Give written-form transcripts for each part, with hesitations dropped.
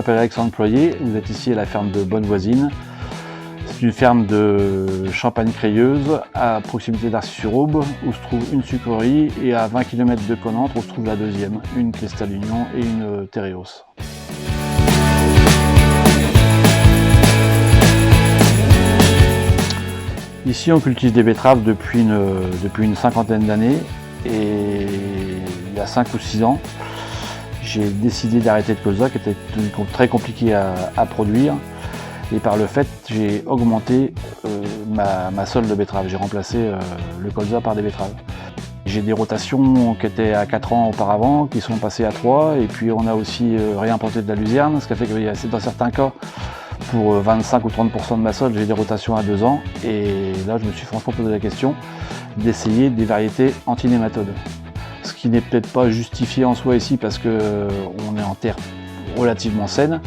m'appelle Alexandre Ployer, vous êtes ici à la ferme de Bonnevoisine. C'est une ferme de Champagne-Crayeuse à proximité d'Arcis-sur-Aube où se trouve une sucrerie et à 20 km de Connantre où se trouve la deuxième, une Cristal Union et une Tereos. Ici on cultive des betteraves depuis une cinquantaine d'années et il y a 5 ou 6 ans, j'ai décidé d'arrêter le colza qui était très compliqué à produire. Et par le fait, j'ai augmenté ma solde de betterave. J'ai remplacé le colza par des betteraves. J'ai des rotations qui étaient à 4 ans auparavant, qui sont passées à 3. Et puis on a aussi réimplanté de la luzerne, ce qui a fait que dans certains cas, pour 25 ou 30% de ma solde, j'ai des rotations à 2 ans. Et là, je me suis franchement posé la question d'essayer des variétés anti-nématodes. Ce qui n'est peut-être pas justifié en soi ici parce qu'on est en terre relativement saine.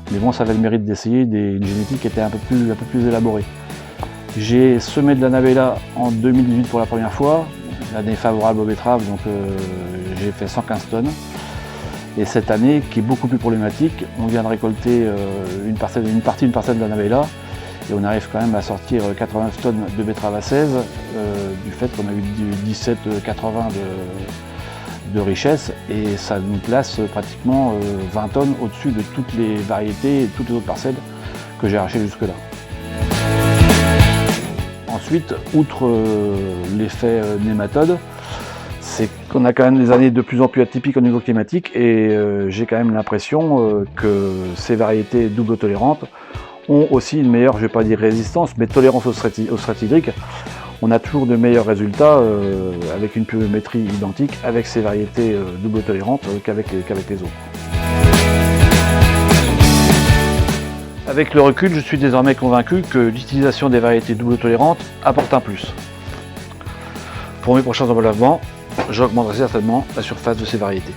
Mais bon, ça avait le mérite d'essayer une génétique qui était un peu plus élaborée. J'ai semé de la Navella en 2018 pour la première fois, l'année favorable aux betteraves, donc j'ai fait 115 tonnes. Et cette année, qui est beaucoup plus problématique, on vient de récolter une partie d'une parcelle de la Navella, et on arrive quand même à sortir 89 tonnes de betteraves à 16, du fait qu'on a eu du 17,80 de richesse, et ça nous place pratiquement 20 tonnes au-dessus de toutes les variétés et toutes les autres parcelles que j'ai arrachées jusque-là. Ensuite, outre l'effet nématode, c'est qu'on a quand même des années de plus en plus atypiques au niveau climatique et j'ai quand même l'impression que ces variétés double tolérantes ont aussi une meilleure, je ne vais pas dire résistance, mais tolérance au stress hydrique. On a toujours de meilleurs résultats avec une pluviométrie identique avec ces variétés double tolérantes qu'avec les autres. Avec le recul, je suis désormais convaincu que l'utilisation des variétés double tolérantes apporte un plus. Pour mes prochains enveloppements, j'augmenterai certainement la surface de ces variétés.